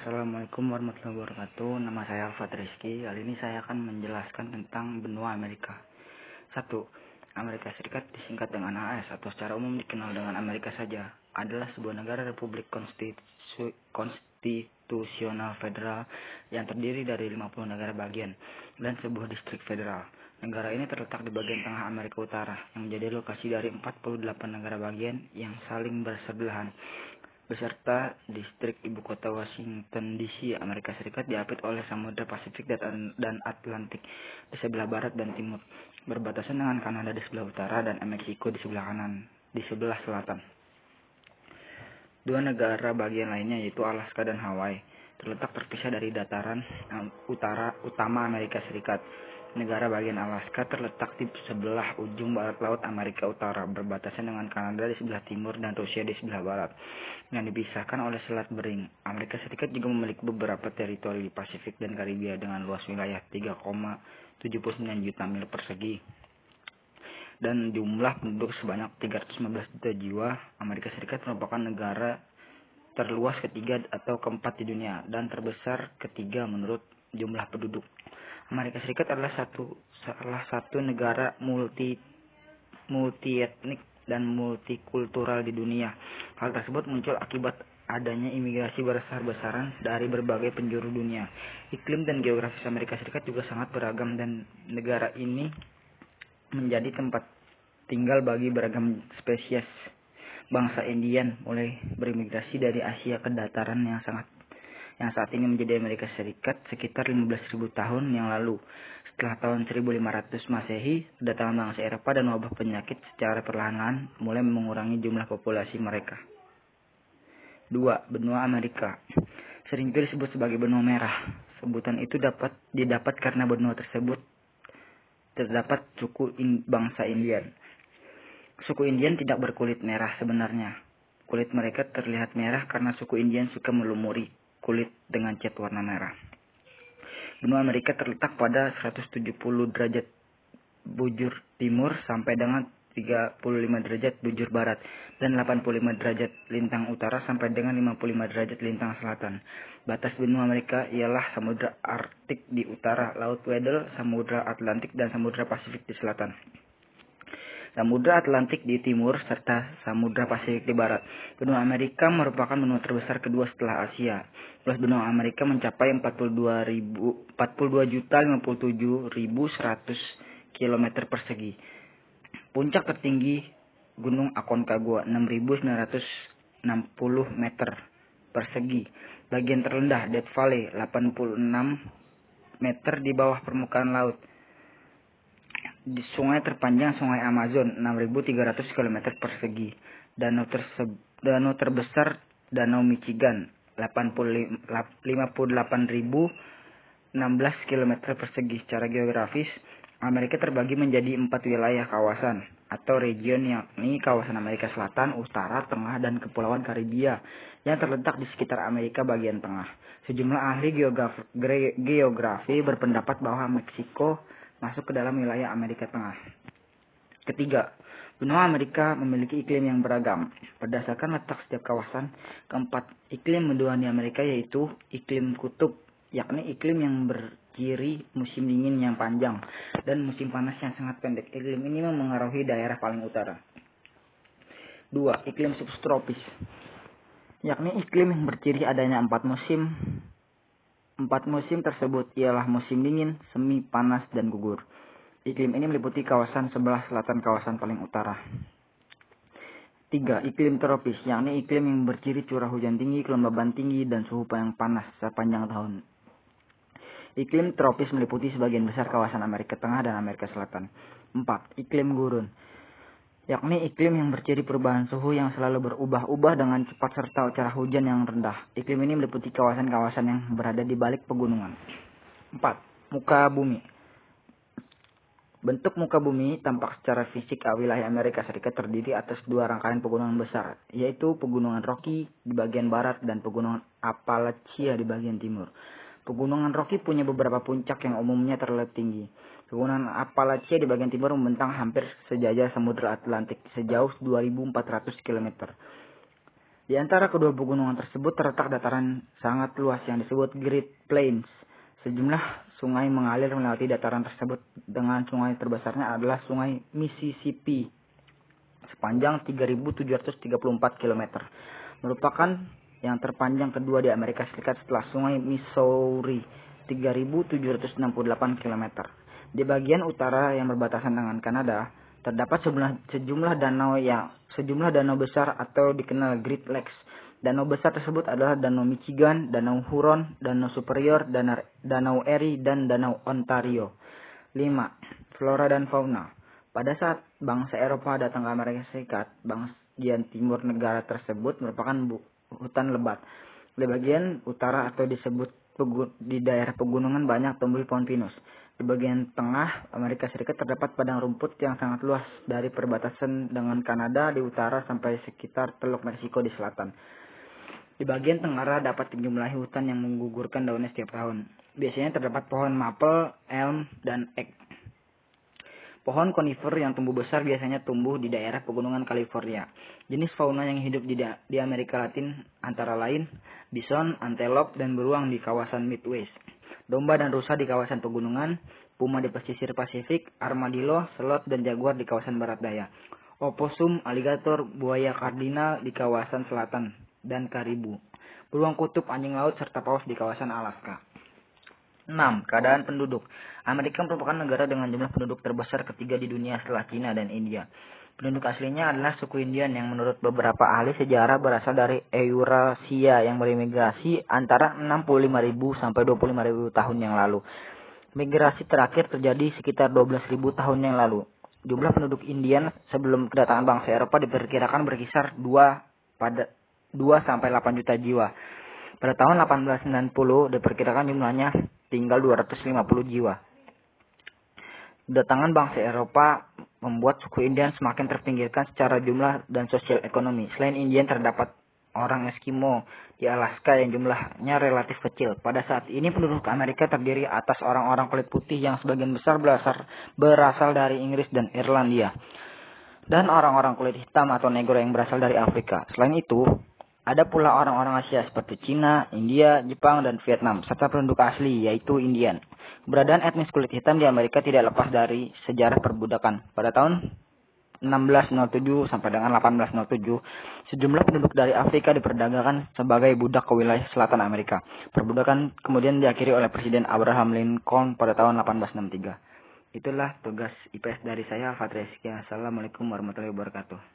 Assalamualaikum warahmatullahi wabarakatuh. Nama saya Alfat Rizky. Kali ini saya akan menjelaskan tentang benua Amerika. 1. Amerika Serikat disingkat dengan AS atau secara umum dikenal dengan Amerika saja, adalah sebuah negara republik konstitusional federal yang terdiri dari 50 negara bagian dan sebuah distrik federal. Negara ini terletak di bagian tengah Amerika Utara yang menjadi lokasi dari 48 negara bagian yang saling bersebelahan, beserta distrik ibu kota Washington DC. Amerika Serikat diapit oleh Samudra Pasifik dan Atlantik di sebelah barat dan timur, berbatasan dengan Kanada di sebelah utara dan Meksiko di sebelah selatan. Dua negara bagian lainnya yaitu Alaska dan Hawaii terletak terpisah dari dataran utama Amerika Serikat. Negara bagian Alaska terletak di sebelah ujung barat laut Amerika Utara, berbatasan dengan Kanada di sebelah timur dan Rusia di sebelah barat, yang dipisahkan oleh Selat Bering. Amerika Serikat juga memiliki beberapa teritori di Pasifik dan Karibia dengan luas wilayah 3,79 juta mil persegi dan jumlah penduduk sebanyak 315 juta jiwa. Amerika Serikat merupakan negara terluas ketiga atau keempat di dunia dan terbesar ketiga menurut jumlah penduduk. Amerika Serikat adalah salah satu negara multietnik dan multikultural di dunia. Hal tersebut muncul akibat adanya imigrasi besar-besaran dari berbagai penjuru dunia. Iklim dan geografis Amerika Serikat juga sangat beragam dan negara ini menjadi tempat tinggal bagi beragam spesies bangsa Indian, mulai berimigrasi dari Asia ke dataran yang saat ini menjadi Amerika Serikat sekitar 15.000 tahun yang lalu. Setelah tahun 1500 Masehi, kedatangan bangsa Eropa dan wabah penyakit secara perlahan-lahan mulai mengurangi jumlah populasi mereka. 2. Benua Amerika sering disebut sebagai benua merah. Sebutan itu didapat karena benua tersebut terdapat bangsa Indian. Suku Indian tidak berkulit merah sebenarnya. Kulit mereka terlihat merah karena suku Indian suka melumuri kulit dengan cat warna merah. Benua Amerika terletak pada 170 derajat bujur timur sampai dengan 35 derajat bujur barat dan 85 derajat lintang utara sampai dengan 55 derajat lintang selatan. Batas benua Amerika ialah Samudra Arktik di utara, Laut Weddell, Samudra Atlantik dan Samudra Pasifik di selatan. Samudra Atlantik di timur serta Samudra Pasifik di barat. Benua Amerika merupakan benua terbesar kedua setelah Asia. Luas benua Amerika mencapai 42.057.100 km persegi. Puncak tertinggi Gunung Aconcagua 6.960 meter persegi. Bagian terendah Death Valley 86 meter di bawah permukaan laut. Di sungai terpanjang Sungai Amazon 6.300 km persegi. Danau terbesar Danau Michigan 58.016 km persegi. Secara geografis, Amerika terbagi menjadi 4 wilayah kawasan atau region, yakni kawasan Amerika Selatan, Utara, Tengah, dan Kepulauan Karibia yang terletak di sekitar Amerika bagian tengah. Sejumlah ahli geografi berpendapat bahwa Meksiko masuk ke dalam wilayah Amerika Tengah. Ketiga, benua Amerika memiliki iklim yang beragam. Berdasarkan letak setiap kawasan, keempat iklim benua di Amerika yaitu iklim kutub, yakni iklim yang berciri musim dingin yang panjang dan musim panas yang sangat pendek. Iklim ini memengaruhi daerah paling utara. 2. Iklim subtropis, yakni iklim yang berciri adanya 4 musim. 4 musim tersebut ialah musim dingin, semi, panas, dan gugur. Iklim ini meliputi kawasan sebelah selatan kawasan paling utara. 3. Iklim tropis, yakni iklim yang berciri curah hujan tinggi, kelembaban tinggi, dan suhu yang panas sepanjang tahun. Iklim tropis meliputi sebagian besar kawasan Amerika Tengah dan Amerika Selatan. 4. Iklim gurun, yakni iklim yang berciri perubahan suhu yang selalu berubah-ubah dengan cepat serta curah hujan yang rendah. Iklim ini meliputi kawasan-kawasan yang berada di balik pegunungan. 4. Muka bumi. Bentuk muka bumi tampak secara fisik wilayah Amerika Serikat terdiri atas 2 rangkaian pegunungan besar, yaitu Pegunungan Rocky di bagian barat dan Pegunungan Appalachia di bagian timur. Pegunungan Rocky punya beberapa puncak yang umumnya terlihat tinggi. Pegunungan Appalachia di bagian timur membentang hampir sejajar Samudra Atlantik sejauh 2.400 km. Di antara kedua pegunungan tersebut terletak dataran sangat luas yang disebut Great Plains. Sejumlah sungai mengalir melewati dataran tersebut, dengan sungai terbesarnya adalah Sungai Mississippi sepanjang 3.734 km. Merupakan yang terpanjang kedua di Amerika Serikat setelah Sungai Missouri 3.768 km. Di bagian utara yang berbatasan dengan Kanada, terdapat sejumlah danau besar atau dikenal Great Lakes. Danau besar tersebut adalah Danau Michigan, Danau Huron, Danau Superior, Danau Erie, dan Danau Ontario. 5. Flora dan fauna. Pada saat bangsa Eropa datang ke Amerika Serikat, bagian timur negara tersebut merupakan hutan lebat. Di bagian utara atau disebut di daerah pegunungan banyak tumbuh pohon pinus. Di bagian tengah Amerika Serikat terdapat padang rumput yang sangat luas dari perbatasan dengan Kanada di utara sampai sekitar Teluk Meksiko di selatan. Di bagian tenggara dapat dijumlahi hutan yang menggugurkan daunnya setiap tahun. Biasanya terdapat pohon maple, elm, dan ek. Pohon konifer yang tumbuh besar biasanya tumbuh di daerah pegunungan California. Jenis fauna yang hidup di Amerika Latin antara lain bison, antelope, dan beruang di kawasan Midwest. Domba dan rusa di kawasan pegunungan, puma di pesisir Pasifik, armadillo, selot, dan jaguar di kawasan barat daya. Oposum, aligator, buaya kardinal di kawasan selatan, dan karibu. Beruang kutub, anjing laut, serta paus di kawasan Alaska. 6. Keadaan penduduk. Amerika merupakan negara dengan jumlah penduduk terbesar ketiga di dunia setelah Cina dan India. Penduduk aslinya adalah suku Indian yang menurut beberapa ahli sejarah berasal dari Eurasia yang berimigrasi antara 65.000 sampai 25.000 tahun yang lalu. Migrasi terakhir terjadi sekitar 12.000 tahun yang lalu. Jumlah penduduk Indian sebelum kedatangan bangsa Eropa diperkirakan berkisar 2 sampai 8 juta jiwa. Pada tahun 1890 diperkirakan jumlahnya tinggal 250 jiwa. Kedatangan bangsa Eropa membuat suku Indian semakin terpinggirkan secara jumlah dan sosial ekonomi. Selain Indian terdapat orang Eskimo di Alaska yang jumlahnya relatif kecil. Pada saat ini penduduk Amerika terdiri atas orang-orang kulit putih yang sebagian besar berasal dari Inggris dan Irlandia, dan orang-orang kulit hitam atau negro yang berasal dari Afrika. Selain itu, ada pula orang-orang Asia seperti Cina, India, Jepang, dan Vietnam, serta penduduk asli yaitu Indian. Keberadaan etnis kulit hitam di Amerika tidak lepas dari sejarah perbudakan. Pada tahun 1607 sampai dengan 1807, sejumlah penduduk dari Afrika diperdagangkan sebagai budak ke wilayah selatan Amerika. Perbudakan kemudian diakhiri oleh Presiden Abraham Lincoln pada tahun 1863. Itulah tugas IPS dari saya, Fatri Rizky. Assalamualaikum warahmatullahi wabarakatuh.